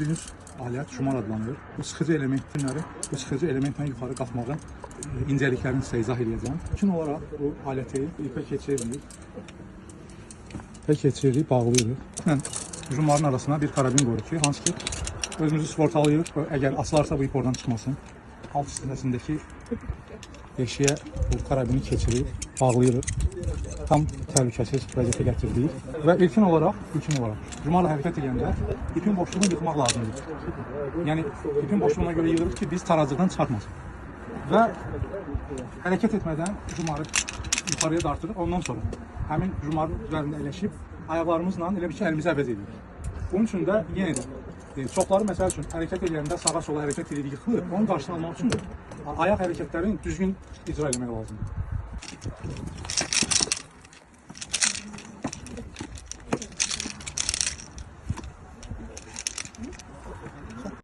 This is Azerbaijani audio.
Gördüyünüz alət jumar adlanır. Bu sıxıcı elementləri, bu sıxıcı elementdən yuxarı qalxmağın incəliklərini sizə izah edəcəm. İlkin olaraq bu aləti ipə keçiririk, bağlayırıq. Jumarın arasına bir karabin qoyuruq ki, hansı ki özümüzü sığortalayırıq. Əgər asılarsa bu ip oradan çıxmasın. Alt hissəsindəki eşiyə bu karabini keçirib bağlayırıq. Tam təhlükəsiz vəziyyətə gətirdik. Və ilkin olaraq jumarla hərəkət edəndə ipin boşluğunu yığmaq lazımdır. Yəni ipin boşluğuna görə yığırıq ki, biz taracıqdan çıxartmasın. Və hərəkət etmədən jumarı yuxarıya dartırıq. Ondan sonra həmin jumarın üzərində ələşib ayaqlarımızla elə bir ki, əlimizi əvəz edirik. Bunun üçün də yenə də çoxları məsəl üçün hərəkət edəndə sağa-sola hərəkət edib yıxılır. Onun qarşısını almaq üçün ayaq hərəkətlərini düzgün icra etmək lazımdır.